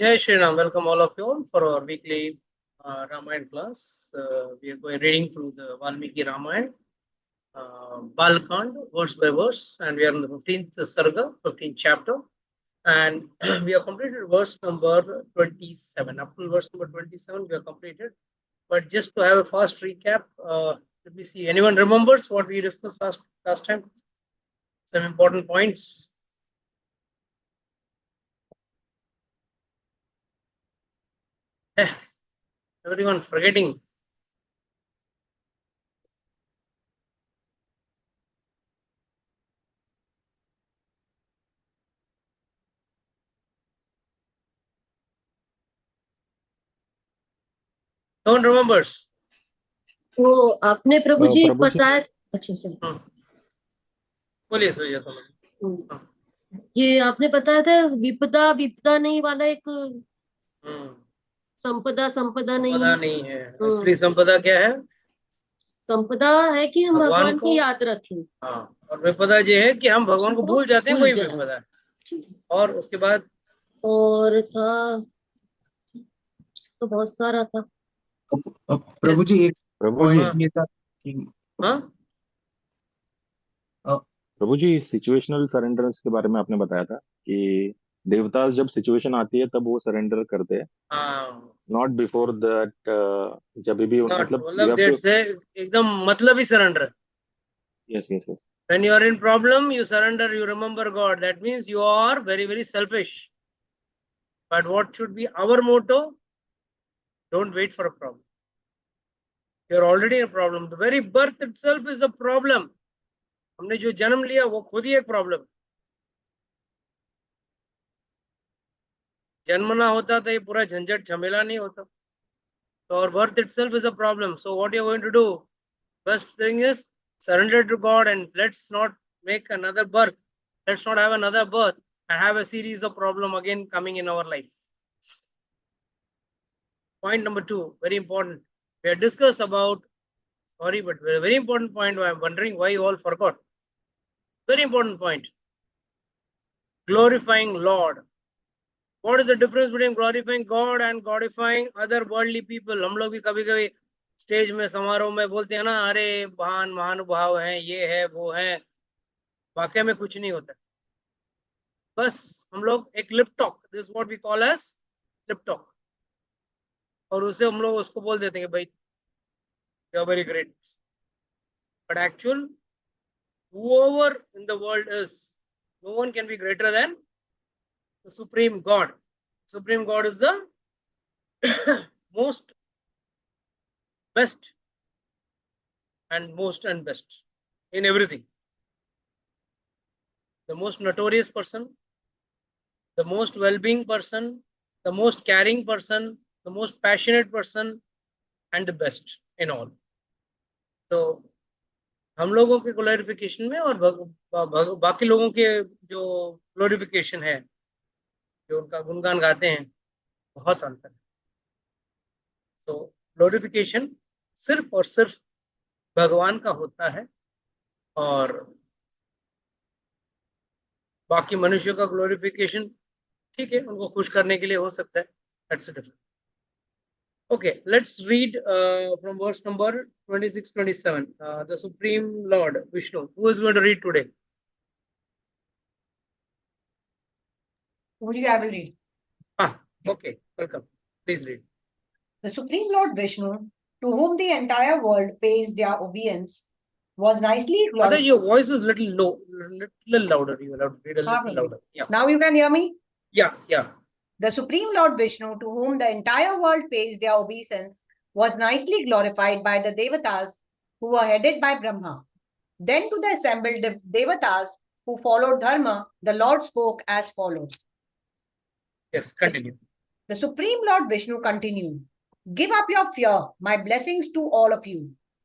Jai Shri Ram. Welcome all of you all for our weekly Ramayana class. We are going reading through the Valmiki Ramayana, Balkand, verse by verse, and we are in the 15th Sarga, 15th chapter, and we have completed verse number 27. Up to verse number 27, we have completed. But just to have a fast recap, let me see. Anyone remembers what we discussed last time? Some important points. Everyone forgetting. No one remembers. तो आपने प्रभु जी प्रभु जी- बताया अच्छे से बोलिए सोइए तो ये आपने बताया था विपदा विपदा नहीं वाला एक संपदा संपदा नहीं संपदा नहीं है। एक्चुअली संपदा क्या है? संपदा है कि हम भगवान को की याद रखें। हाँ, और विपदा ये है कि हम भगवान को भूल जाते हैं, वही विपदा है। और उसके बाद और था तो बहुत सारा था। प्रभु जी एक प्रभु जी ये था कि प्रभु जी सिचुएशनल सरेंडरेंस के बारे में आपने बताया था कि देवता जब सिचुएशन आती है तब वो सरेंडर करते हैं, नॉट बिफोर दैट। जब भी मतलब दैट्स एकदम मतलब ही surrender. Yes yes yes. When you are in problem, you surrender, you remember God. That means you are very, very selfish. But what should be our motto? Don't wait for a problem. You're already a problem. The very birth itself is a problem. हमने जो जन्म लिया वो खुद ही एक problem. जन्म ना होता तो ये पूरा झंझट झमेला नहीं होता। So our birth itself is a problem. So what you're going to do? First thing is surrender to God and let's not make another birth. Let's not have another birth and have a series of problem again coming in our life. Point number 2, very important. We have discussed about, sorry, but a very important point. I'm wondering why you all forgot. Very important point. Glorifying Lord. What is the difference between glorifying God and glorifying other worldly people? हम लोग भी कभी-कभी stage में समारोह में बोलते हैं ना, अरे महान महानुभाव हैं, ये है वो है। वाकई में कुछ नहीं होता। बस हम लोग एक lip talk, this what we call as lip talk, और उसे हम लोग उसको बोल देते हैं कि भाई you are very great. But actual whoever in the world is, no one can be greater than the Supreme God. Supreme God is the most best and best in everything. The most notorious person, the most well-being person, the most caring person, the most passionate person, and the best in all. So हम लोगों के glorification में और बाकी लोगों के जो glorification है, जो उनका गुणगान गाते हैं, बहुत अंतर है। तो ग्लोरिफिकेशन सिर्फ और सिर्फ भगवान का होता है और बाकी मनुष्यों का ग्लोरिफिकेशन ठीक है, उनको खुश करने के लिए हो सकता है। That's a different. Okay, let's read from verse number 26-27. The Supreme Lord Vishnu. Who is going to read today? I will read. Okay, welcome. Please read. The Supreme Lord Vishnu, to whom the entire world pays their obedience, was nicely glorified. Mother, your voice is little low, little louder. You will have to read a little louder. Yeah. Now you can hear me? Yeah, yeah. The Supreme Lord Vishnu, to whom the entire world pays their obeisance, was nicely glorified by the Devatas who were headed by Brahma. Then to the assembled Devatas who followed Dharma, the Lord spoke as follows. Yes, continue. The Supreme Lord Vishnu continued, give up your fear, my blessings to all of you.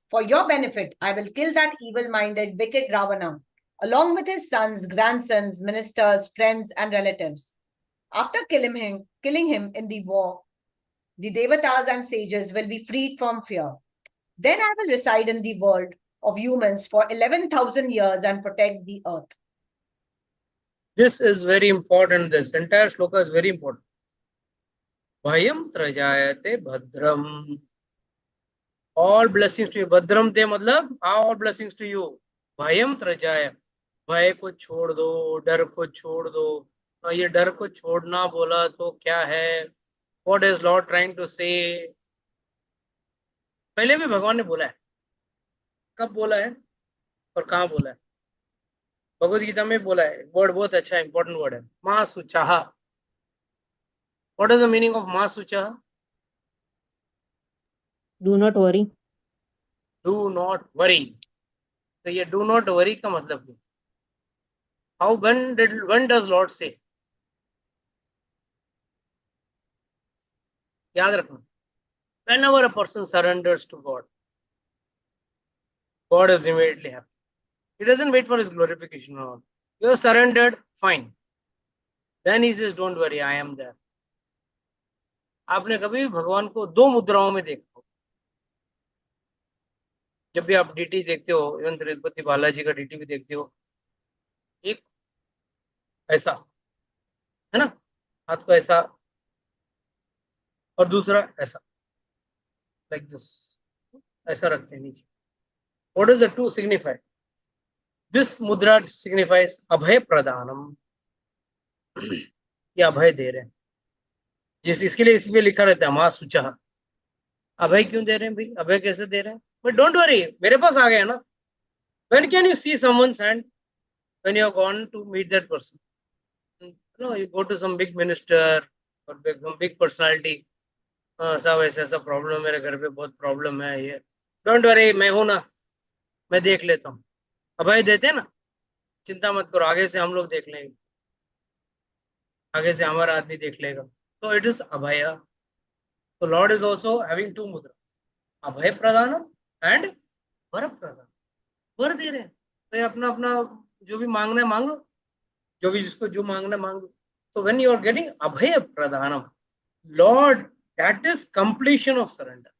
For your benefit, I will kill that evil-minded, wicked Ravana, along with his sons, grandsons, ministers, friends, and relatives. After killing him in the war, the Devatas and sages will be freed from fear. Then I will reside in the world of humans for 11,000 years and protect the earth. This is very important. This entire shloka is very important. भयम त्रजायते भद्रम। All blessings to you. भद्रम ते मतलब all blessings to you. भयम त्रजाय, भय को छोड़ दो, डर को छोड़ दो। और ये डर को छोड़ना बोला तो क्या है? What is lord trying to say? पहले भी भगवान ने बोला है। कब बोला है और कहाँ बोला है? भगवत गीता में बोला है। वर्ड बहुत अच्छा इंपॉर्टेंट वर्ड है, माँ सुचाहा। What is the meaning of माँ सुचाहा? Do not worry. Do not worry. तो ये डू नॉट वरी का मतलब क्या? How when does Lord say? याद रखना, whenever a person surrenders to God, God is immediately happy. He doesn't wait for his glorification or all. You are surrendered, fine. Then he says, don't worry, I am there. आपने कभी भी भगवान को दो मुद्राओं में देखा हो? जब भी आप डीटी देखते हो, इवन तिरुपति बालाजी का डीटी भी देखते हो, एक ऐसा है ना, हाथ को ऐसा, और दूसरा ऐसा, लाइक दिस, ऐसा रखते हैं नीचे। What is the two signify? This मुद्रा सिग्निफाइज अभय प्रदानम। ये अभय दे रहे हैं। जिस इसके लिए इसमें लिखा रहता है माँ सुचा। अभय क्यों दे रहे हैं भाई? अभय कैसे दे रहे हैं? बट डोंट वरी, मेरे पास आ गया ना। When can you see someone's hand? When you have gone to meet that person, no, you go to some big minister और बिग पर्सनालिटी। साहब ऐसा ऐसा प्रॉब्लम, मेरे घर पे बहुत प्रॉब्लम है, ये डोंट वरी, मैं हूं ना, मैं देख लेता हूँ। अभय देते हैं ना, चिंता मत करो, आगे से हम लोग देख लेंगे, आगे से हमारा आदमी देख लेगा। तो इट इज अभय। तो lord is also having two mudra, abhaya प्रदानम and वर प्रदान। वर दे रहे हैं, तो अपना अपना जो भी मांगना है मांग लो, जो भी जिसको जो मांगना है मांग लो। So when you are getting abhaya pradhanam, Lord, that is completion of surrender.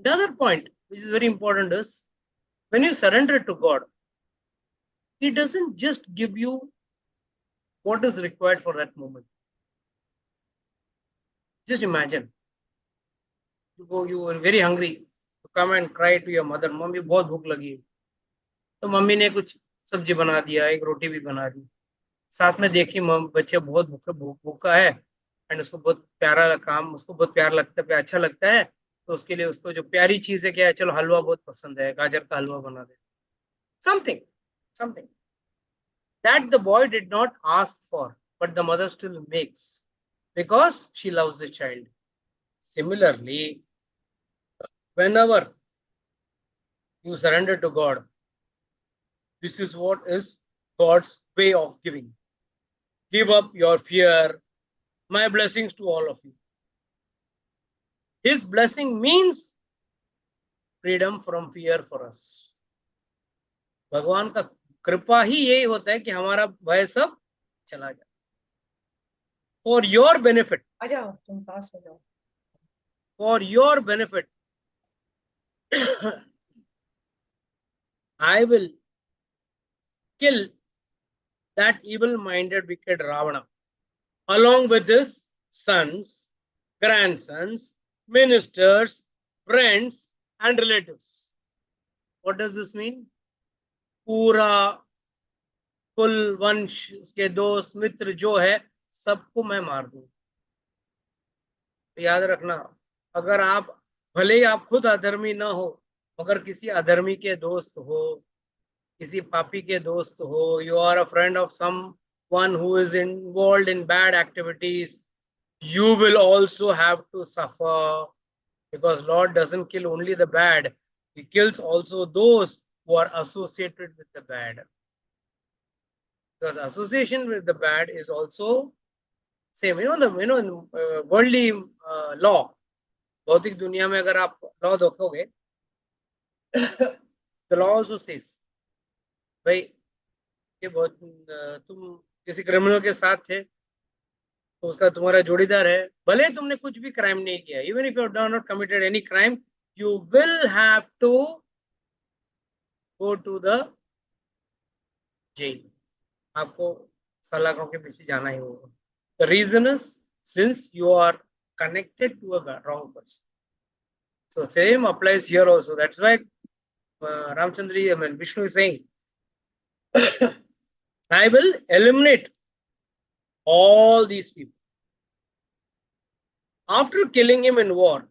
The other point which is very important is when you surrender to God, He doesn't just give you what is required for that moment. Just imagine you were very hungry, to come and cry to your mother, mummy बहुत भूख लगी है, तो mummy ने कुछ सब्जी बना दिया, एक रोटी भी बना दी, साथ में देखी बच्चे बहुत भूखा है, एंड उसको बहुत प्यारा काम, उसको बहुत प्यार लगता है, अच्छा लगता है, तो उसके लिए उसको जो प्यारी चीज है क्या है, चलो हलवा बहुत पसंद है, गाजर का हलवा बना दे। Something something that the boy did not ask for, but the mother still makes because she loves the child. Similarly, whenever you surrender to God, this is what is God's way of giving. Give up your fear. My blessings to all of you. His blessing means freedom from fear for us. भगवान का कृपा ही यही होता है कि हमारा भय सब चला जाए। For your benefit. आ जाओ, तुम पास हो जाओ। For your benefit, I will kill that evil-minded, wicked Ravana, along with his sons, grandsons, ministers, friends, and relatives. What does this mean? पूरा कुल वंश, उसके दोस्त मित्र जो है, सबको मैं मार दूं। तो याद रखना, अगर आप भले ही आप खुद अधर्मी ना हो, मगर किसी अधर्मी के दोस्त हो, किसी पापी के दोस्त हो, you are a friend of someone who is involved in bad activities, you will also have to suffer, because Lord doesn't kill only the bad, He kills also those who are associated with the bad. Because association with the bad is also same. In worldly law, भौतिक दुनिया में अगर आप law देखोगे, the law also says, भाई ये बहुत तुम किसी क्रिमिनल के साथ थे, तो उसका तुम्हारा जोड़ीदार है, भले तुमने कुछ भी क्राइम नहीं किया, even if you have not committed any crime, you will have to go to the jail. आपको सलाखों के पीछे जाना ही होगा। The reason is, since you are connected to a wrong person. So same applies here also. That's why Ramchandri, Vishnu is saying, I will eliminate all these people. After killing him in war,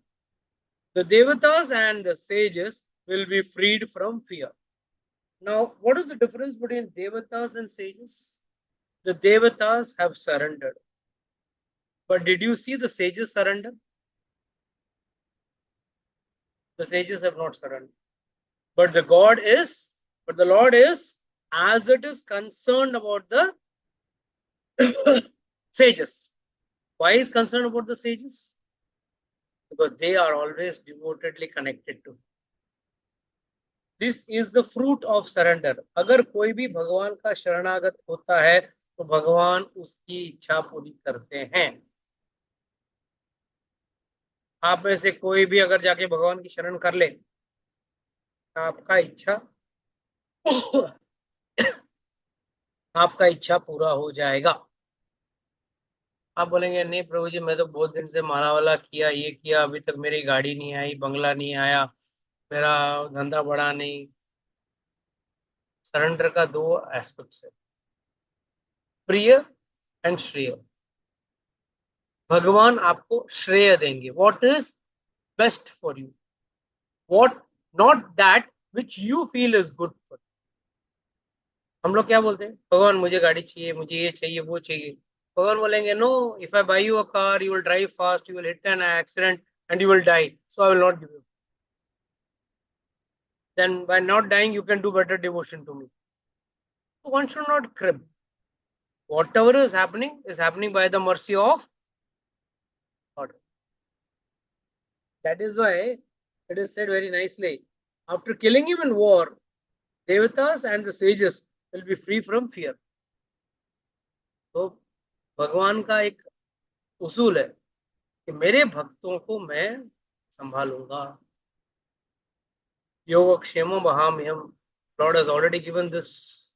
the Devatas and the sages will be freed from fear. Now, what is the difference between Devatas and sages? The Devatas have surrendered. But did you see the sages surrender? The sages have not surrendered. But the Lord is, as it is concerned about the sages. Why is concerned about the sages? Because they are always devotedly connected to. This is the fruit of surrender. अगर कोई भी भगवान का शरणागत होता है तो भगवान उसकी इच्छा पूरी करते हैं. आप में से कोई भी अगर जाके भगवान की शरण कर ले, आपका इच्छा पूरा हो जाएगा. आप बोलेंगे नहीं प्रभु जी, मैं तो बहुत दिन से माला वाला किया, ये किया, अभी तक मेरी गाड़ी नहीं आई, बंगला नहीं आया, मेरा धंधा बढ़ा नहीं. सरेंडर का दो एस्पेक्ट्स है, प्रिय एंड श्रेय. भगवान आपको श्रेय देंगे. What is best for you, what not that which you feel is good for. हम लोग क्या बोलते हैं, भगवान मुझे गाड़ी चाहिए, मुझे ये चाहिए, वो चाहिए. भगवान बोलेंगे no, if I buy you a car you will drive fast, you will hit an accident and you will die, so I will not give you. Then by not dying you can do better devotion to me. So one should not crib. Whatever is happening by the mercy of God. That is why it is said very nicely, after killing him in war, Devatas and the sages will be free from fear. तो भगवान का एक उसूल है कि मेरे भक्तों को मैं संभालूंगा. Yogaksheman Bahamyam. Lord has already given this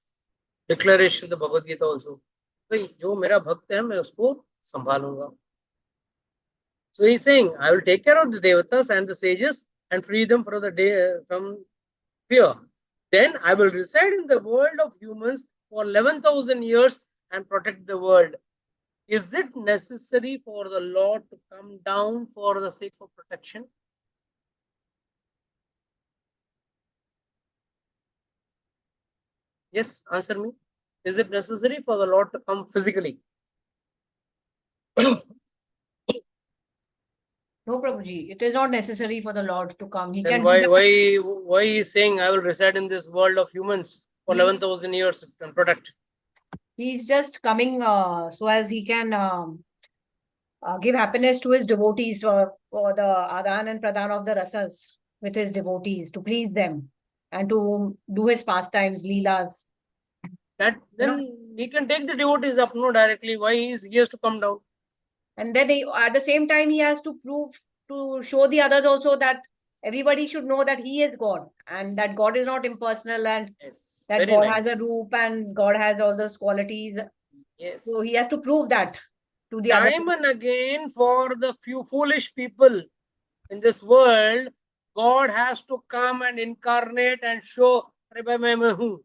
declaration in the Bhagavad Gita also. भाई जो मेरा भक्त है मैं उसको संभालूंगा. So he's saying, I will take care of the Devatas and the sages and free them from fear. Then I will reside in the world of humans for 11,000 years and protect the world. Is it necessary for the Lord to come down for the sake of protection? Yes, answer me. Is it necessary for the Lord to come physically? No, Prabhuji, it is not necessary for the Lord to come. He Then can why he is saying I will reside in this world of humans for 11,000 years and protect? He's just coming so as he can give happiness to his devotees for the Adan and Pradan of the Rasas with his devotees, to please them and to do his pastimes, leelas. That then he can take the devotees up, no, directly. Why he has to come down? And then at the same time he has to show the others also that everybody should know that he is God and that God is not impersonal, and Yes, that God has a roop and God has all those qualities. Yes. So he has to prove that to the others. Time and again, for the few foolish people in this world, God has to come and incarnate and show, अरे भाई मैं हूँ.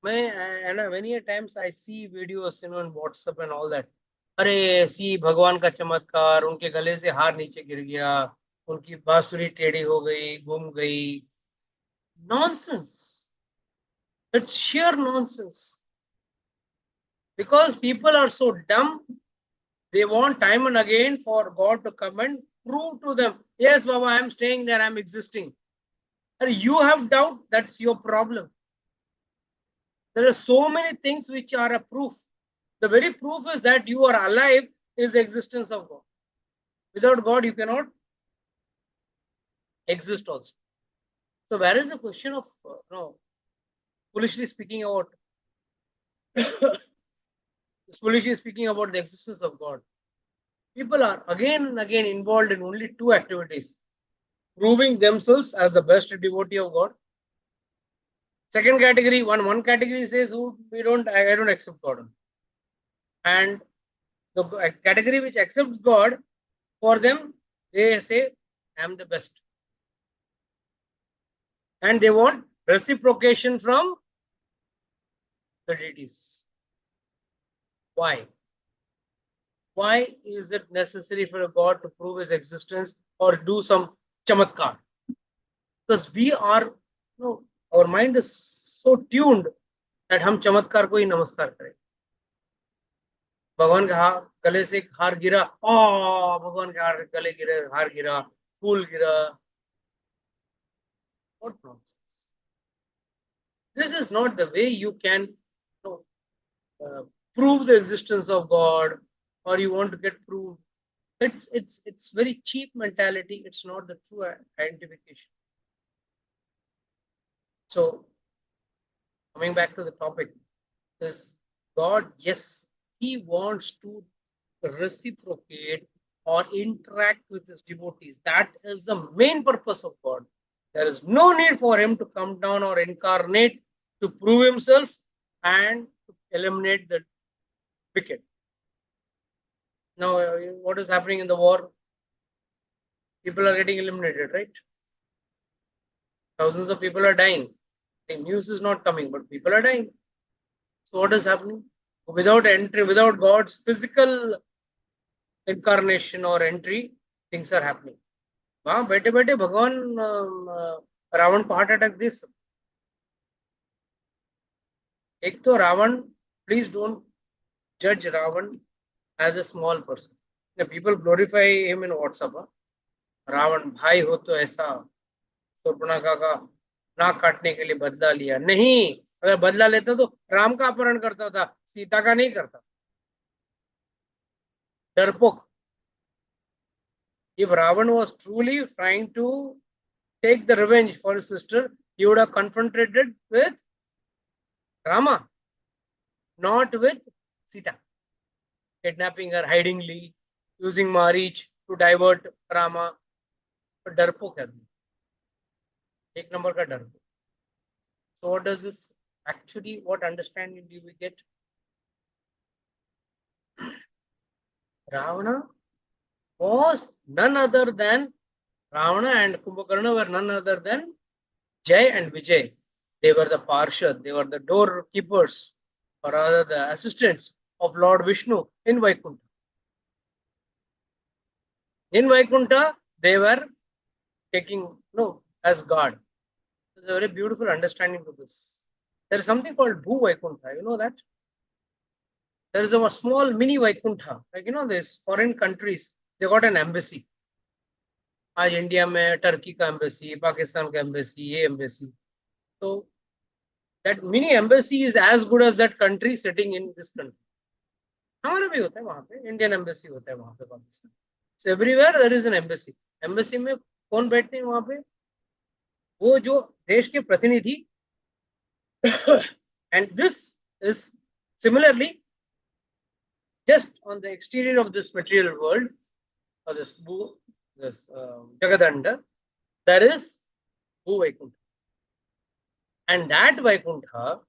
Many a times I see videos, on WhatsApp and all that. अरे सी भगवान का चमत्कार, उनके गले से हार नीचे गिर गया, उनकी बांसुरी टेढ़ी हो गई, घूम गई. Nonsense. It's sheer nonsense. Because people are so dumb, they want time and again for God to come and prove to them, yes, Baba, I am staying there, I am existing. And you have doubt, that's your problem. There are so many things which are a proof. The very proof is that you are alive is the existence of God. Without God, you cannot exist also. So where is the question of foolishly speaking about the existence of God? People are again and again involved in only two activities: proving themselves as the best devotee of God. Second category, one category says, I don't accept God. And the category which accepts God, for them, they say, I am the best. And they want reciprocation from the deities. Why? Why is it necessary for a God to prove his existence or do some chamatkar? Because we are, our mind is so tuned that हम चमत्कार को ही नमस्कार करें. भगवान के गले से हार गिरा, भगवान के गले गिरे, हार गिरा, फूल गिरा. What nonsense! This is not the way you can prove the existence of God, or you want to get proved. It's very cheap mentality. It's not the true identification. So, coming back to the topic, is God, yes, he wants to reciprocate or interact with his devotees. That is the main purpose of God. There is no need for him to come down or incarnate to prove himself and to eliminate the wicked. Now, what is happening in the war? People are getting eliminated, right? Thousands of people are dying. The news is not coming, but people are dying. So what is happening? Without entry, without God's physical incarnation or entry, things are happening. वहां बैठे बैठे भगवान रावण को heart attack दे सकते. एक तो Ravan, please don't judge Ravan as a small person. The people glorify him in WhatsApp. Ravan भाई हो तो ऐसा, शूर्पणखा का नाक काटने के लिए बदला लिया. नहीं, अगर बदला लेता तो राम का अपहरण करता था, सीता का नहीं करता. डरपोक. If Ravan was truly trying to take the revenge for his sister, he would have confronted it with Rama, not with Sita. Kidnapping her hidingly, using Marich to divert Rama. But डरपोक है, एक number का डरपोक. So what does this actually, what understanding do we get? Ravana was none other than, Ravana and Kumbhakarna were none other than Jay and Vijay. They were the Parshad, they were the doorkeepers, or rather the assistants of Lord Vishnu in Vaikuntha. In Vaikuntha, they were taking, as God. There's a very beautiful understanding to this. There is something called Bhu Vaikuntha, you know that? There is a small mini Vaikuntha, like these foreign countries, they got an embassy. आज India में Turkey का embassy, Pakistan का embassy, ये embassy. So that mini embassy is as good as that country sitting in this country. हमारा भी होता है वहाँ पे, इंडियन एम्बेसी होता है वहाँ पे Pakistan. So everywhere there is an embassy. Embassy में कौन बैठते हैं वहाँ पे? वो जो देश के प्रतिनिधि. And this is similarly just on the exterior of this material world, or this Jagadanda, there is Bhu Vaikuntha. And that Vaikuntha,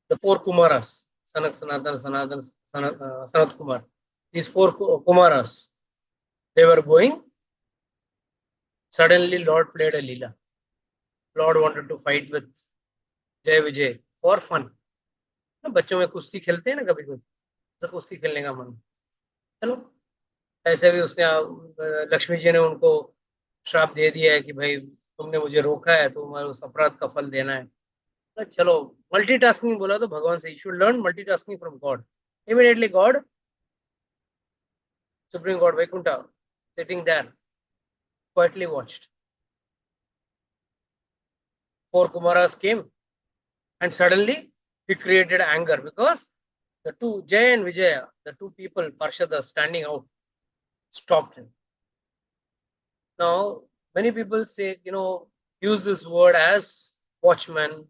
the four Kumaras, Sanak, Sanatan, Sanat Kumar, these four Kumaras, they were going. Suddenly, Lord played a Leela. Lord wanted to fight with Jay Vijay for fun. बच्चों में कुश्ती खेलते हैं ना कभी कभी, तो कुश्ती खेलने का मन. चलो, ऐसे भी उसने, लक्ष्मी जी ने उनको श्राप दे दिया है कि भाई तुमने मुझे रोका है तो तुम्हारे उस अपराध का फल देना है. तो चलो, मल्टीटास्किंग बोला तो भगवान से, you should learn multitasking from God. Immediately God, Supreme God Vaikuntha, sitting there, quietly watched. Four Kumaras came, and suddenly he created anger because the two, Jay and Vijaya, the two people, Parshada, standing out, stopped him. Now, many people say, use this word as watchmen,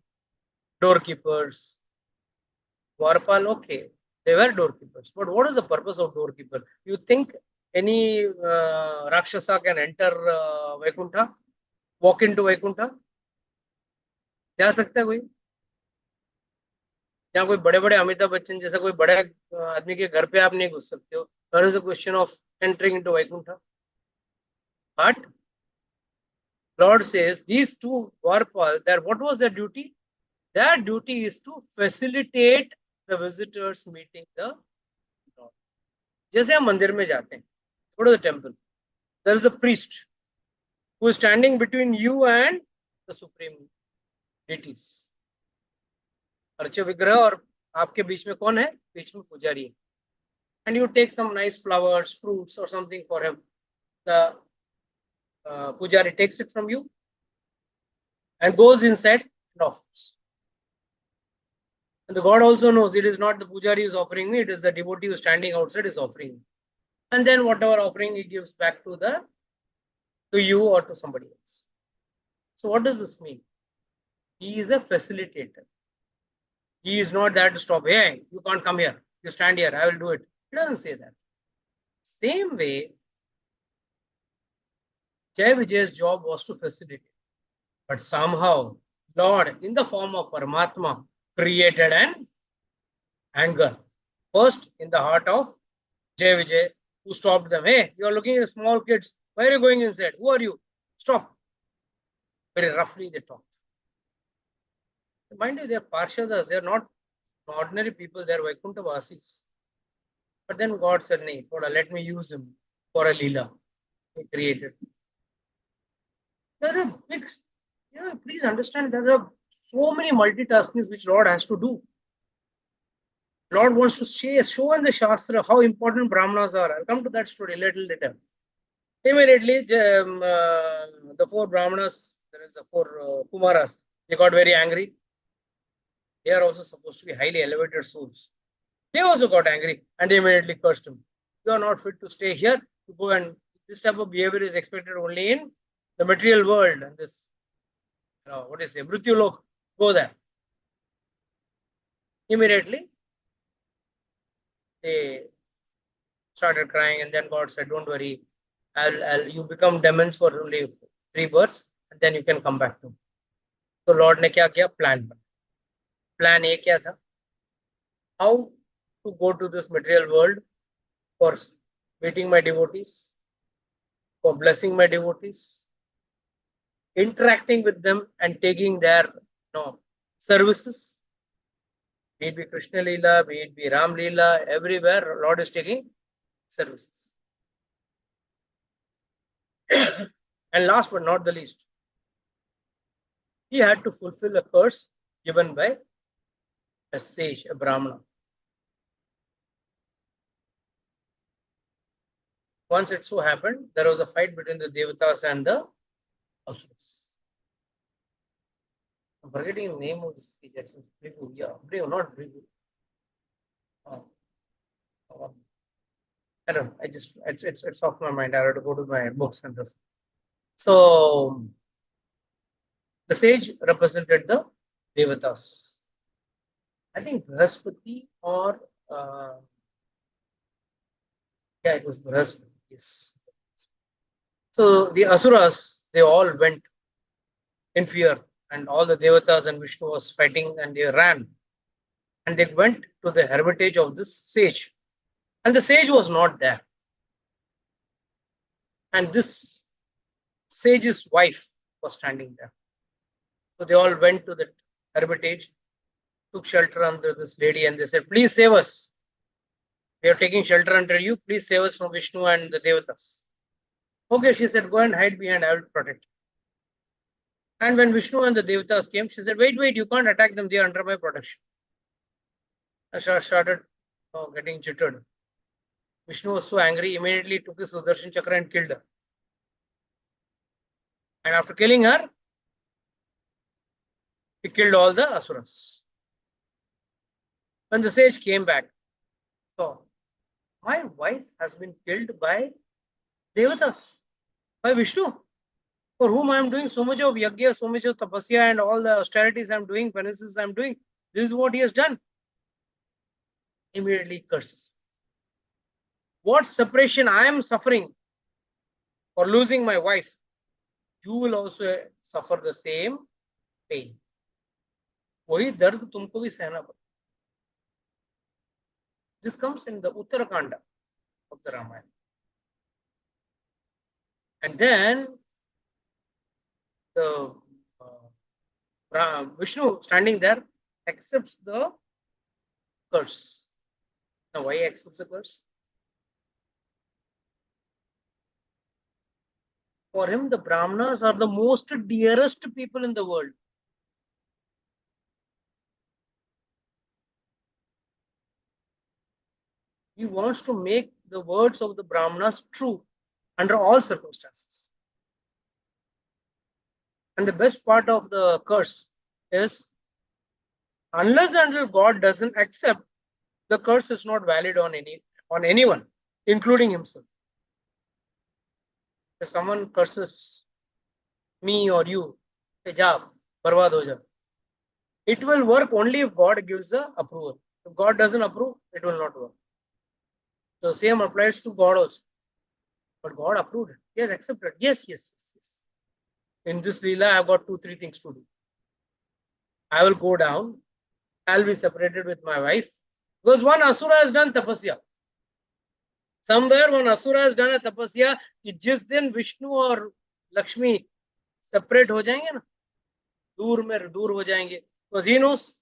doorkeepers. Dwarpal, okay, they were doorkeepers. But what is the purpose of doorkeeper? You think any Rakshasa can enter Vaikuntha? walk into Vaikuntha? जा सकता है कोई? या कोई बड़े बड़े अमिताभ बच्चन जैसा कोई बड़े आदमी के घर पे आप नहीं घुस सकते हो. There is a question of entering into Vaikuntha. But Lord says these two Dwarpas, that what was their duty? Their duty is to facilitate the visitors meeting the Lord. जैसे हम मंदिर में जाते हैं, go to the temple. There is a priest who is standing between you and the supreme deities. Urge विग्रह और आपके बीच में कौन है? बीच में पुजारी है. And you take some nice flowers, fruits or something for him. The pujari takes it from you and goes inside and offers. And the God also knows it is not the pujari who is offering me, it is the devotee who is standing outside is offering me. And then whatever offering he gives back to you or to somebody else. So what does this mean? He is a facilitator. He is not there to stop. Hey, you can't come here. You stand here. I will do it. He doesn't say that. Same way, Jai Vijay's job was to facilitate. But somehow, Lord, in the form of Paramatma, created an anger. First, in the heart of Jai Vijay, who stopped them. Hey, you are looking at small kids. Why are you going inside? Who are you? Stop. Very roughly they talked. Mind you, they are Parshadas. They are not ordinary people. They are Vaikuntha Vasis. But then God said, "Nee, let me use him for a Leela." He created. There are big, please understand, there are so many multitaskings which Lord has to do. Lord wants to show in the Shastra how important Brahmanas are. I'll come to that story a little later. Immediately, the four Brahmanas, there is the four Kumaras, they got very angry. They are also supposed to be highly elevated souls. They also got angry and they immediately cursed him. You are not fit to stay here. To go, and this type of behavior is expected only in the material world. And this, what is it? Mrityulok, go there. Immediately, they started crying, and then God said, "Don't worry, you become demons for only 3 births, and then you can come back to me." So Lord ने क्या किया? Plan A क्या था? How to go to this material world for meeting my devotees, for blessing my devotees, interacting with them and taking their services. Be it be Krishna Leela, be it be Ram Leela, everywhere Lord is taking services. And last but not the least, he had to fulfill a curse given by a sage, a Brahmana. Once it so happened, there was a fight between the Devatas and the Asuras. I'm forgetting the name of this sage. Brigu, yeah, Brigu, not Brigu. I don't know. It's off my mind. I have to go to my books and this. So the sage represented the Devatas. I think Brahaspati or yeah, it was Brahaspati. Yes. So the Asuras, they all went in fear, and all the Devatas and Vishnu was fighting, and they ran. And they went to the hermitage of this sage. And the sage was not there. And this sage's wife was standing there. So they all went to the hermitage, took shelter under this lady, and they said, "Please save us. We are taking shelter under you. Please save us from Vishnu and the Devatas." Okay, she said, "Go and hide behind. I will protect you." And when Vishnu and the Devatas came, she said, wait, you can't attack them. They are under my protection. Asha started getting jittered. Vishnu was so angry, immediately took his Sudarshan Chakra and killed her. And after killing her, he killed all the Asuras. When the sage came back, so my wife has been killed by Devatas, by Vishnu, for whom I am doing so much of yagya, so much of tapasya, and all the austerities I am doing, penances I am doing. This is what he has done. Immediately curses. What separation I am suffering for losing my wife. you will also suffer the same pain. वही दर्द तुमको भी सहना पड़ेगा. This comes in the Uttarakanda of the Ramayana. And then the Vishnu standing there accepts the curse. Now, why he accepts the curse? For him, the Brahmanas are the most dearest people in the world. He wants to make the words of the Brahmanas true under all circumstances. And the best part of the curse is, unless and until God doesn't accept, the curse is not valid on anyone, including himself. If someone curses me or you, say, "Ja, barbaad ho ja," it will work only if God gives the approval. If God doesn't approve, it will not work. So same applies to God also. But God approved it. Yes, accepted. Yes. In this Leela, I've got 2-3 things to do. I will go down. I'll be separated with my wife. Because one Asura has done tapasya. Somewhere one Asura has done a tapasya कि जिस दिन विष्णु और Lakshmi separate हो जाएंगे ना, दूर हो जाएंगे. Because he knows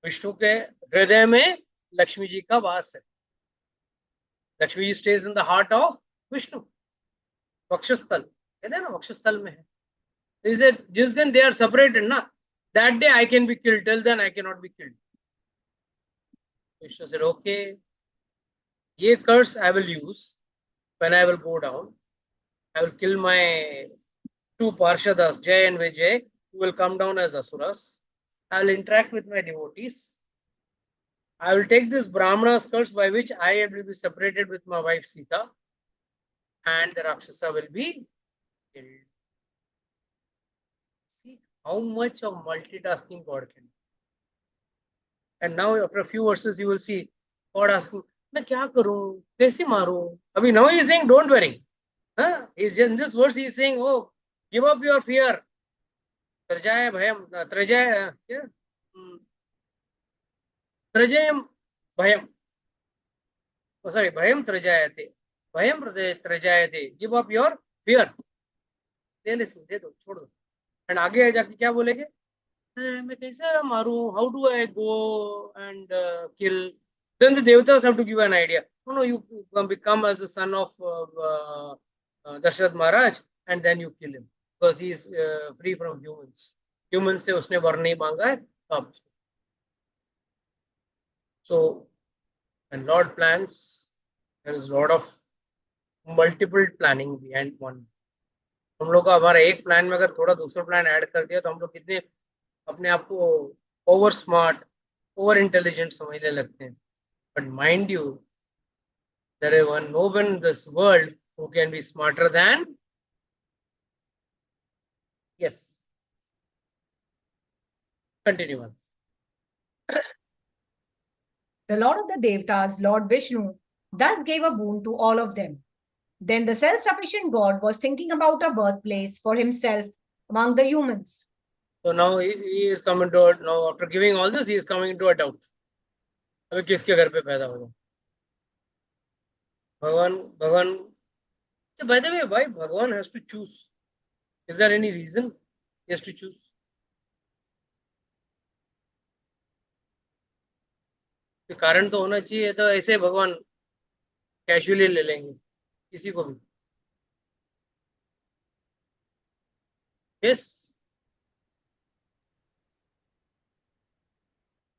विष्णु के हृदय में लक्ष्मी जी का वास है. Lakshmi ji stays in the heart of Vishnu. वक्षस्थल, कहते हैं ना, वक्षस्थल में है. He said, जिस दिन they are separated ना, that day I can be killed. Till then I cannot be killed. Vishnu said, okay, ye curse I will use when I will go down. I will kill my 2 Parshadas, Jay and Vijay, who will come down as Asuras. I will interact with my devotees. I will take this Brahmana's curse by which I will be separated with my wife Sita, and the Rakshasa will be killed. See how much of multitasking God can do. And now after a few verses you will see God asking, मैं क्या करूं, कैसे मारूं? अभी now he is saying, don't worry. In this verse he is saying, oh, give up your fear. Trajaya bhayam, trajayam bhayam. Oh, sorry, bhayam trajayate. Bhayam trajayate. Give up your fear. दे दो, छोड़ दो. And आगे जाके क्या बोलेंगे? मैं कैसे मारूं? How do I go and kill? Then the devatas have to give an idea. No, you become as the son of Dashrath Maharaj, and then you kill him because he is free from humans. Humans से उसने वर नहीं मांगा है. अब so when Lord plans, there is a lot of multiple planning behind one. हम लोग का हमारा एक प्लान में अगर थोड़ा दूसरा प्लान ऐड कर दिया तो हम लोग कितने अपने आप को ओवर स्मार्ट, ओवर इंटेलिजेंट समझने लगते हैं. But mind you, there is no one in this world who can be smarter than. Yes. Continue on. The Lord of the Devatas, Lord Vishnu, thus gave a boon to all of them. Then the self-sufficient God was thinking about a birthplace for himself among the humans. So now he is coming to, now after giving all this, he is coming into a doubt. अबे किसके घर पे पैदा होगा? भगवान. So by the way, why Bhagwan has to choose? Is there any reason he has to choose? कारण तो होना चाहिए. तो ऐसे भगवान कैजुअली ले लेंगे किसी को भी. Yes.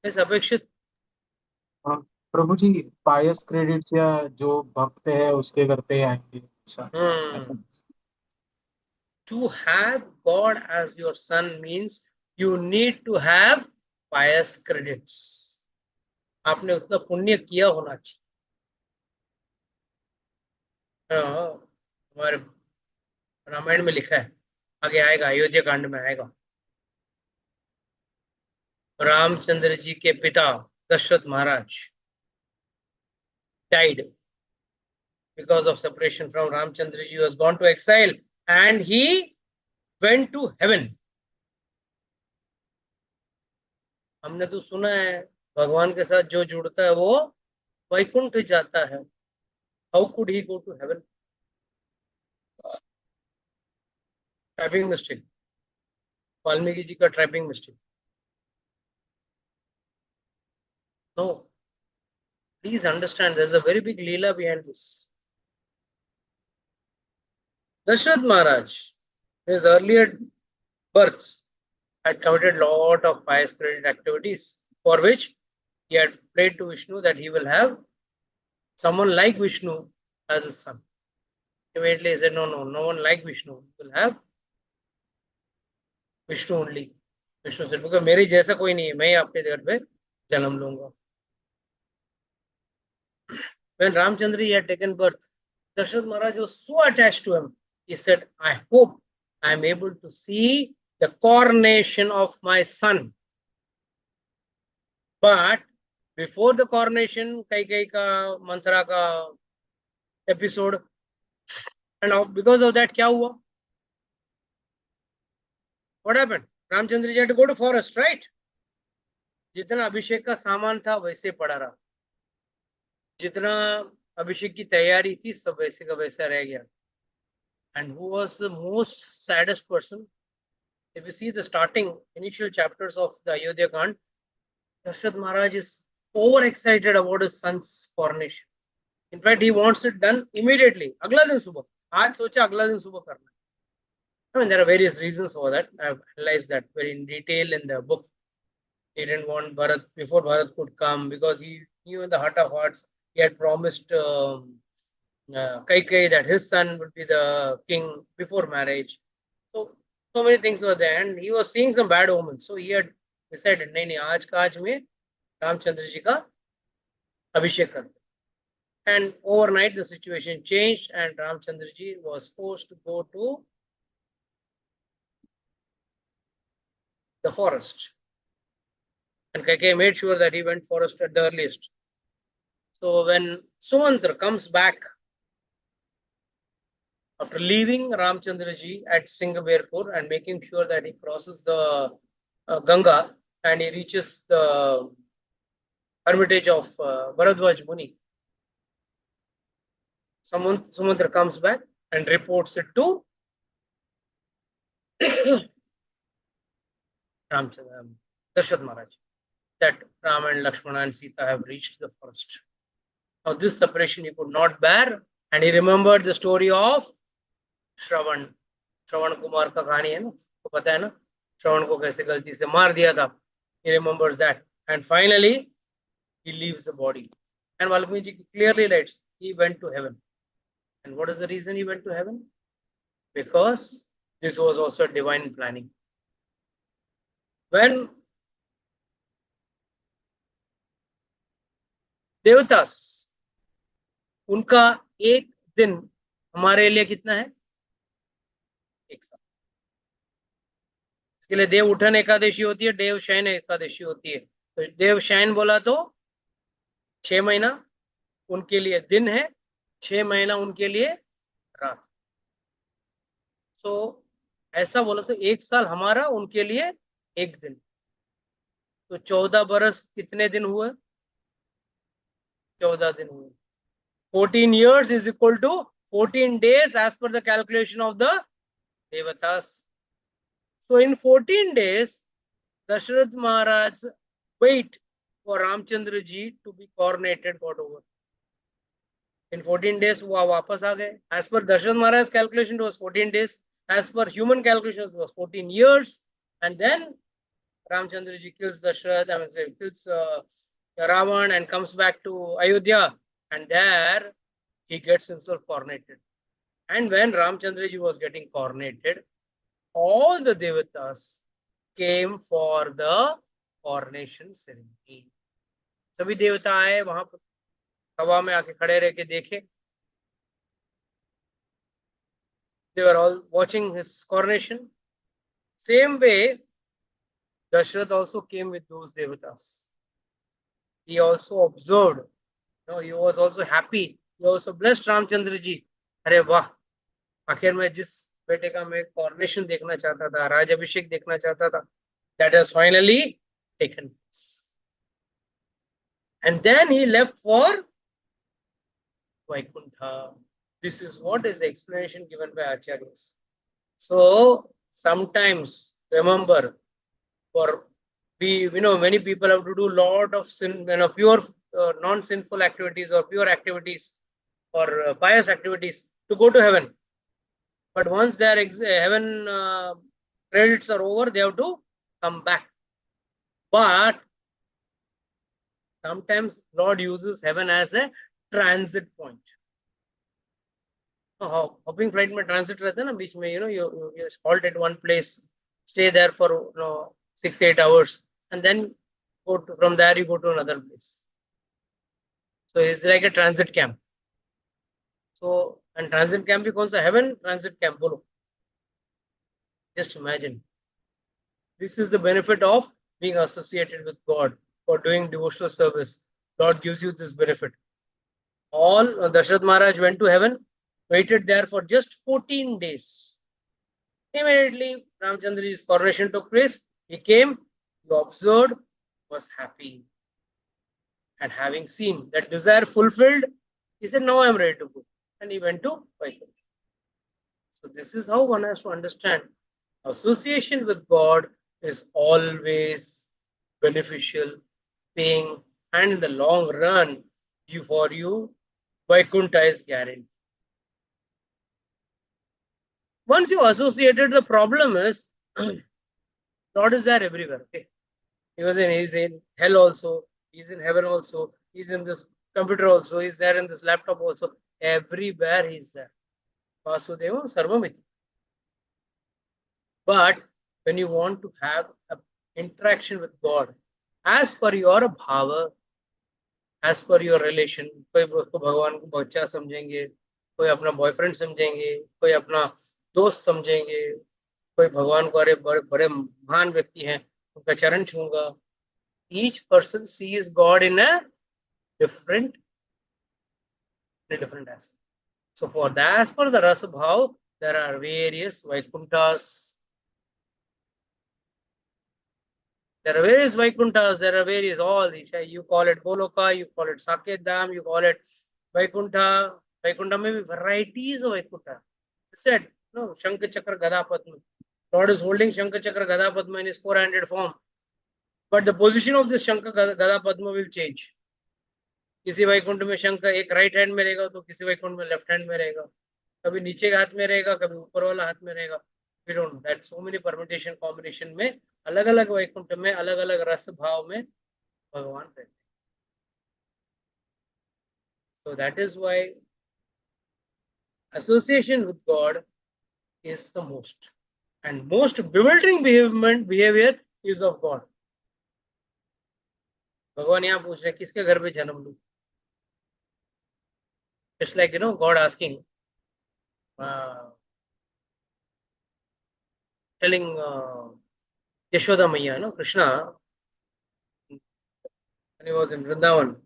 Yes, अपेक्षित. हाँ, प्रभु जी पायस क्रेडिट्स या जो भक्त है उसके घर पे आएंगे ऐसा. To have God as your son means you need to have pious credits. आपने उतना पुण्य किया होना चाहिए. हमारे रामायण में लिखा है, आगे आएगा, अयोध्या कांड में आएगा. रामचंद्र जी के पिता दशरथ महाराज died because of separation from Ramchandra ji, who has gone to exile, and he went to heaven. हमने तो सुना है भगवान के साथ जो जुड़ता है वो वैकुंठ जाता है. How could he go to heaven? Typing mistake. Valmiki ji का typing mistake. No. Please understand, there's a very big leela behind this. Dashrath Maharaj, his earlier births, had committed lot of pious credit activities for which he had prayed to Vishnu that he will have someone like Vishnu as his son. Immediately he said, no one like Vishnu. He will have Vishnu only. Vishnu said, because मेरे जैसा कोई नहीं है, मैं ही आपके घर पे जन्म लूंगा. When Ramchandra had taken birth, Dashrath Maharaj was so attached to him. He said, I hope I am able to see the coronation of my son. But before the coronation, Kaikai ka, Manthara ka episode, and because of that, kya hua? What happened? Ramchandra ji had to go to forest, right? जितना अभिषेक का सामान था वैसे पड़ा रहा, जितना अभिषेक की तैयारी थी सब वैसे का वैसा रह गया. And who was the most saddest person? If you see the starting initial chapters of the Ayodhya Kand, Dashrath Maharaj is overexcited about his son's coronation. In fact, he wants it done immediately. अगला दिन सुबह. आज सोचा अगला दिन सुबह करना. I mean, there are various reasons for that. I have analyzed that very in detail in the book. He didn't want Bharat before Bharat could come because he knew in the heart of hearts he had promised Kaikai that his son would be the king before marriage. So many things were there, and he was seeing some bad omens. So he had decided, नहीं आज का आज में रामचंद्र जी का अभिषेक करते. And overnight the situation changed, and Ramchandra ji was forced to go to the forest. And Kaikai made sure that he went forest at the earliest. So when Sumantra comes back after leaving Ramchandra ji at Singhaberpur and making sure that he crosses the Ganga and he reaches the hermitage of Bharadwaj Muni, Sumantra comes back and reports it to Dashrath Maharaj that Rama and Lakshmana and Sita have reached the forest. Now this separation he could not bear, and he remembered the story of Shravan Kumar का कहानी है ना, तो पता है ना श्रवण को कैसे गलती से मार दिया था. He remembers that, and finally he leaves the body. And Valmiki clearly writes he went to heaven. And what is the reason he went to heaven? Because this was also a divine planning. When देवतास, उनका एक दिन हमारे लिए कितना है? एक साल. इसके लिए देव उठन एकादशी होती है, देव शयन एकादशी होती है. तो देव शयन बोला तो 6 महीना उनके लिए दिन है, 6 महीना उनके लिए रात. सो ऐसा बोला तो 1 साल हमारा, उनके लिए 1 दिन. तो 14 बरस कितने दिन हुए? 14 दिन हुए. 14 years is equal to 14 days as per the calculation of the Devatas. So in 14 days, Dashrath Maharaj's wait for Ramchandra ji to be coronated got over. In 14 days, वो वापस आ गए. As per Dashrath Maharaj's calculation, it was 14 days. As per human calculations, it was 14 years. And then Ramchandra ji kills Dashrath, kills Ravan and comes back to Ayodhya. And there he gets himself coronated. And when Ramchandra ji was getting coronated, all the devatas came for the coronation ceremony. सभी देवता आए वहां पर, हवा में आके खड़े रह के देखे. They were all watching his coronation. Same way, Dashrath also came with those devatas. He also observed. He was also happy. He also blessed Ramchandra ji. अरे वाह, आखिर में जिस बेटे का मैं कॉर्नेशन देखना चाहता था, राज अभिषेक देखना चाहता था. That has finally taken place. And then he left for Vaikuntha. This is what is the explanation given by Acharyas. So sometimes remember, for many people have to do lot of sin, pure non-sinful activities or pure activities or pious activities to go to heaven. But once their heaven credits are over, they have to come back. But sometimes Lord uses heaven as a transit point. Hopping flight में transit रहता है ना बीच में, you halt at one place, stay there for 6-8 hours, and then from there you go to another place. So it's like a transit camp. So and transit camp भी कौन सा? Heaven transit camp बोलो. Just imagine. This is the benefit of being associated with God for doing devotional service. God gives you this benefit. All Dashrath Maharaj went to heaven, waited there for just 14 days. Immediately, Ramchandraji's coronation took place. He came, he observed, was happy. And having seen that desire fulfilled, he said, now I am ready to go. And he went to Vaikuntha. So this is how one has to understand. Association with God is always beneficial, paying, and in the long run, for you, Vaikuntha is guaranteed. Once you associated, the problem is God is there everywhere. Okay? He's in hell also, he's in heaven also, he's in this computer also, he's there in this laptop also. Everywhere he's there. Vasudevam Sarvamiti. But when you want to have an interaction with God, as per your bhava, as per your relation, कोई उसको भगवान को बच्चा समझेंगे, कोई अपना boyfriend समझेंगे, कोई अपना दोस्त समझेंगे, कोई भगवान को अरे बड़े महान व्यक्ति हैं, उनका चरण छूंगा. Each person sees God in a different aspect. So for that, as per the rasa bhav, there are various Vaikunthas. There are various Vaikunthas, there are various, all these. You call it Goloka, you call it Saket Dham, you call it Vaikuntha. Vaikuntha may be varieties of Vaikuntha. Said, no, Shankha Chakra Gada Padma. Lord is holding Shankha Chakra Gada Padma in his four-handed form. But the position of this Shankha Gada Padma will change. किसी वैकुंठ में शंख एक right hand में रहेगा तो किसी वैकुंठ में left hand में रहेगा, कभी नीचे के हाथ में रहेगा, कभी ऊपर वाला हाथ में रहेगा. We don't know that. So many permutation combination में अलग अलग वैकुंठ में अलग अलग रस भाव में भगवान रहते हैं. So that is why association with God is the most and most bewildering behavior is of God. भगवान यहाँ पूछ रहे किसके घर पे जन्म लूं. It's like God asking, telling Yashoda Maiya, Krishna, when he was in Vrindavan,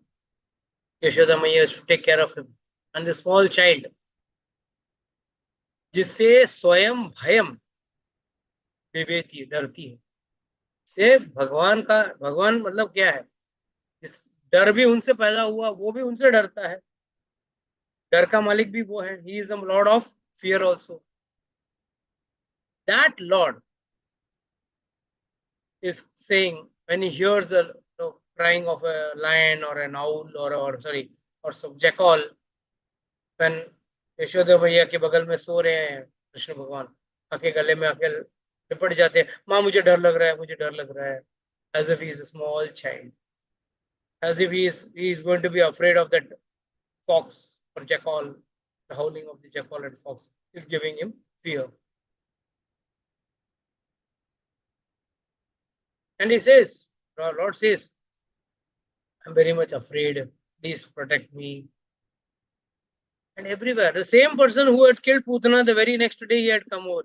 Yashoda Maiya used to take care of him. And the small child, जिससे स्वयं भयम विवेती डरती है, से भगवान मतलब क्या है, जिस डर भी उनसे पैदा हुआ वो भी उनसे डरता है. डर का मालिक भी वो है. He is a lord of fear also. That Lord is saying when he hears a crying of a lion or an owl or some jackal, when Yashoda मैया के बगल में सो रहे हैं कृष्ण भगवान, आके गले में आके लिपट जाते हैं, माँ मुझे डर लग रहा है, मुझे डर लग रहा है, as if he is a small child, as if he is going to be afraid of that fox or jackal. The howling of the jackal and fox is giving him fear. And he says, Lord says, I'm very much afraid, please protect me. And everywhere, the same person who had killed Putana, the very next day he had come over.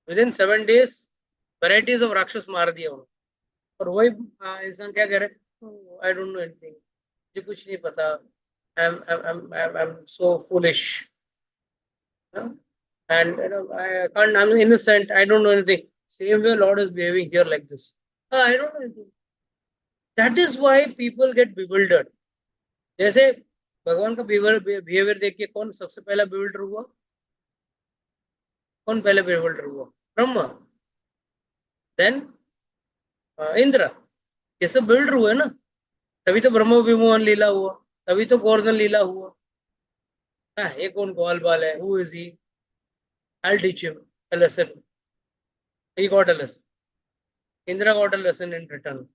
Within 7 days, varieties of Rakshas मार दिया उन्होंने. और वही इंसान क्या कह रहे, I don't know anything, मुझे कुछ नहीं पता, I'm so foolish, And I can't, I'm innocent, I don't know anything. Same way Lord is behaving here like this. I don't know anything. That is why people get bewildered. जैसे भगवान का behaviour देख के कौन सबसे पहला bewilder हुआ? कौन पहले bewilder हुआ? ब्रह्मा, देन इंद्र. ये सब bewilder हुए ना, तभी तो ब्रह्म विमोहन लीला हुआ, तभी तो गोवर्धन लीला हुआ. ये कौन ग्वाल बाल है? Who is he? I'll teach him a lesson. He got a lesson. Indra got a lesson in return.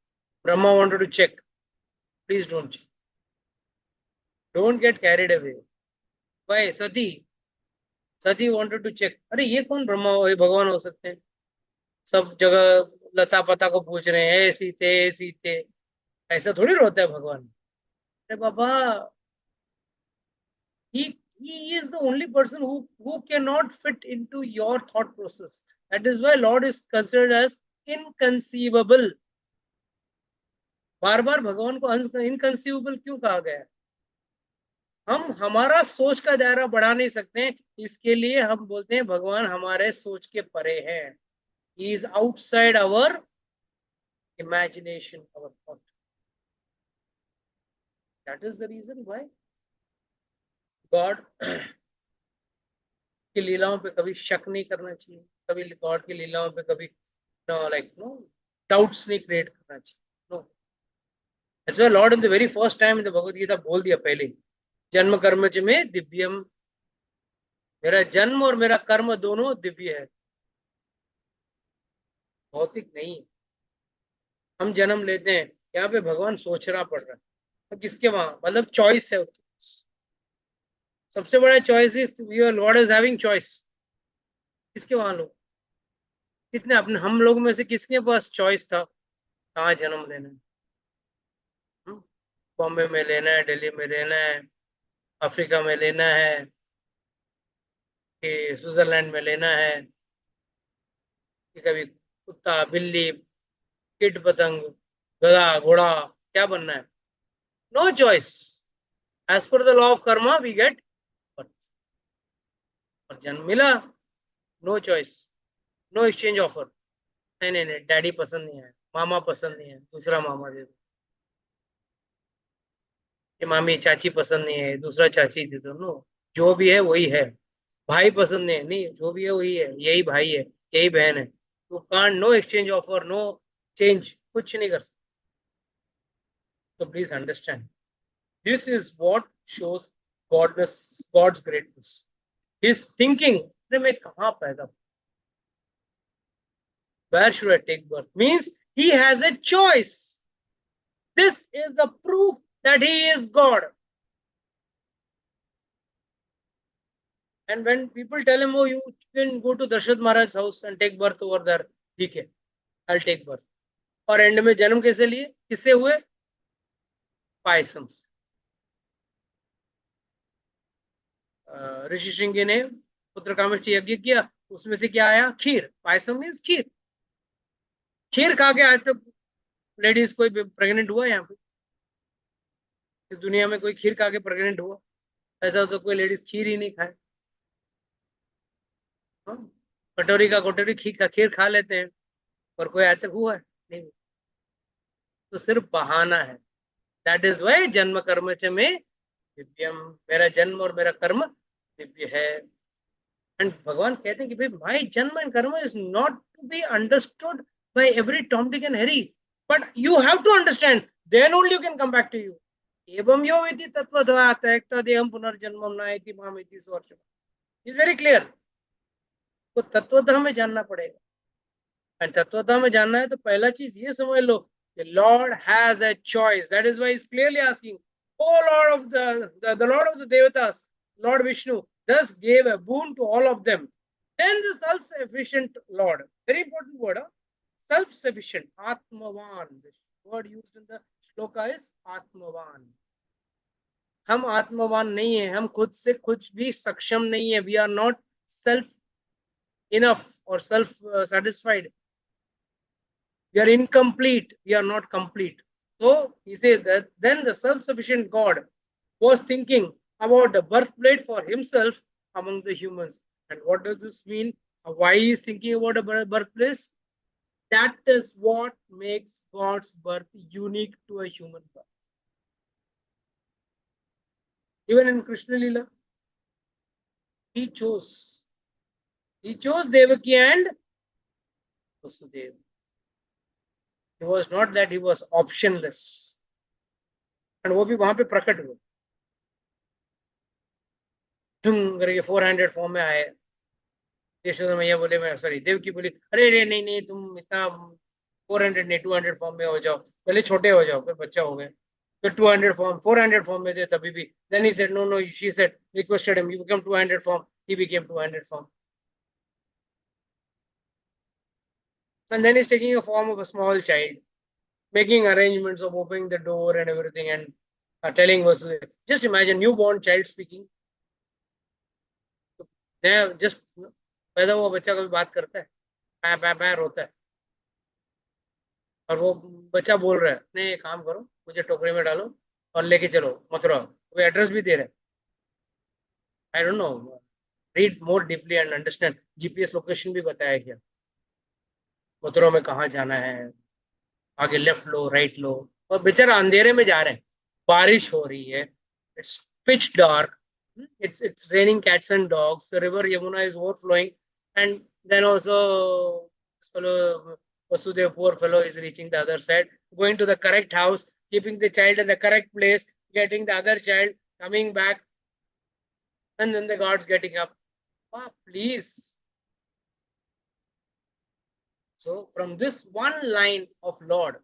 Brahma wanted to check. Please don't check. Don't get carried away. Why? Sati wanted to check. अरे ये कौन ब्रह्मा ये भगवान हो सकते हैं? सब जगह लता पता को पूछ रहे हैं, सीते सीते. ऐसा थोड़ी रोता है भगवान. अरे बाबा, he is the only person who cannot fit into your thought process. That is why Lord is considered as inconceivable. बार बार भगवान को इनकंसीवेबल क्यों कहा गया? हम हमारा सोच का दायरा बढ़ा नहीं सकते, इसके लिए हम बोलते हैं भगवान हमारे सोच के परे हैं. He is outside our imagination, our thought. That is the reason why God की लीलाओं पे कभी शक नहीं करना चाहिए, कभी गॉड की लीलाओं पे कभी नो डाउट्स नहीं क्रिएट करना चाहिए. No. That's why Lord in the very first time in the Bhagavad Gita बोल दिया पहले ही, जन्म कर्म च में दिव्यम. मेरा जन्म और मेरा कर्म दोनों दिव्य है, भौतिक नहीं. हम जन्म लेते हैं, यहाँ पे भगवान सोचना पड़ रहा है. तो किसके वहां मतलब चॉइस है. सबसे बड़ा choice is your Lord is having choice. किसके वहां लोग कितने अपने हम लोग में से किसके पास चॉइस था कहाँ जन्म लेना है? बॉम्बे में लेना है, दिल्ली में लेना है, अफ्रीका में लेना है कि स्विट्जरलैंड में लेना है, कि कभी कुत्ता बिल्ली कीट पतंग गधा घोड़ा क्या बनना है? No choice. As per the law of karma we get birth. और जन्म मिला, no choice, no exchange offer. नहीं नहीं नहीं, डैडी पसंद नहीं है, मामा पसंद नहीं है, दूसरा मामा दे दो. ये मामी चाची पसंद नहीं है, दूसरा चाची दे दो. नो, जो भी है वही है. भाई पसंद नहीं है, नहीं जो भी है वही है, यही भाई है, यही बहन है. तो can't, no exchange offer, no change, कुछ नहीं कर सकते. तो please understand, this is what shows God's greatness. His thinking, अरे मैं कहाँ पैदा, where should I take birth, means he has a choice. This is the proof that he is God. And when people tell him, oh, you can go to Darshat Maharaj's house and take birth over there, ठीक है, I'll take birth. और and में जन्म कैसे लिए, किससे हुए? पायसम से. ऋषि श्रृंगी ने पुत्र कामेष्टि यज्ञ किया, उसमें से क्या आया? खीर. पायसम मीन्स खीर. खीर खा के आज तक लेडीज कोई प्रेग्नेंट हुआ यहाँ पे? इस दुनिया में कोई खीर खा के प्रेग्नेंट हुआ? ऐसा तो कोई लेडीज खीर ही नहीं खाए. कटोरी का कटोरी खीर खा लेते हैं, और कोई आज तक हुआ है? नहीं. तो सिर्फ बहाना है. दैट इज वाई जन्म कर्म च में दिव्यम. मेरा जन्म और मेरा कर्म दिव्य है. एंड भगवान कहते हैं कि भाई my janma and karma is not to be understood by every Tom Dick and Harry, but you have to understand, then only you can come back to you. एवं यो वेति तत्वतः त्यक्त्वा देहं पुनर्जन्मं नायति मामेति स्वर्षम. Is very clear. तो तत्वतः में जानना पड़ेगा. एंड तत्वतः में जानना है तो पहला चीज ये समझ लो कि lord has a choice. That is why is clearly asking, O lord of the lord of the devatas, lord Vishnu thus gave a boon to all of them. Then the self-sufficient Lord, very important word, self-sufficient, Atmavan. The word used in the shloka is Atmavan. हम आत्मवान नहीं है, हम खुद से कुछ भी सक्षम नहीं है. We are not self enough or self satisfied. We are incomplete, we are not complete. So he says that then the self-sufficient God was thinking about the birthplate for himself among the humans. And what does this mean? Why he is thinking about a birthplace? That is what makes God's birth unique to a human birth. Even in Krishna Lila, he chose Devaki and Vasudeva. It was not that he was optionless. And वो भी वहां पे प्रकट हुए, करके 400 form में आए. यशोदा मैया बोले, मैं सॉरी देवकी बोली, अरे रे नहीं नहीं तुम इतना 400 नहीं 200 फॉर्म में हो जाओ, पहले छोटे हो जाओ, फिर बच्चा हो गए. फिर 200 फॉर्म 400 फॉर्म में थे तभी भी. Then he said no, she said, requested him, you become 200 form. He became 200 form. And then he's taking a form of a small child, making arrangements of opening the door and everything, and telling Vasudeva. Just imagine newborn child speaking. Just पैदा हुआ बच्चा कभी बात करता है? पै रोता है. और वो बच्चा बोल रहा है, नहीं काम करो, मुझे टोकरी में डालो और लेके चलो मथुरा. वो एड्रेस भी दे रहा है. I don't know, read more deeply and understand. GPS location भी बताया गया, मथुरा में कहाँ जाना है, आगे लेफ्ट लो राइट लो. और बेचारा अंधेरे में जा रहे हैं, बारिश हो रही है, it's pitch dark, it's raining cats and dogs, the river Yamuna is overflowing, and then also this fellow Vasudev, poor fellow, is reaching the other side, going to the correct house, keeping the child in the correct place, getting the other child, coming back, and then the gods getting up. Ah, please. So from this one line of Lord,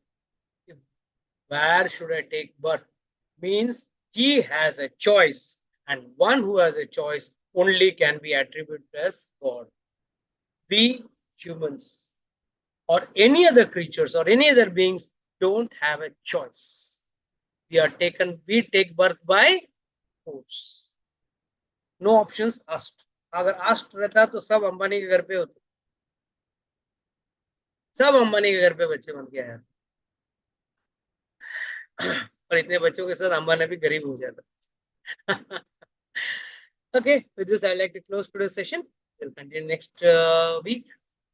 where should I take birth, means he has a choice, and one who has a choice only can be attributed as God. We humans or any other creatures or any other beings don't have a choice. We take birth by force. No options asked. अगर asked रहता तो सब अंबानी के घर पे होते, सब अंबानी के घर पे बच्चे बन के आए. और इतने बच्चों के साथ अंबानी भी गरीब हो जाता. Okay, with this I'd like to close today's session. We'll continue next week.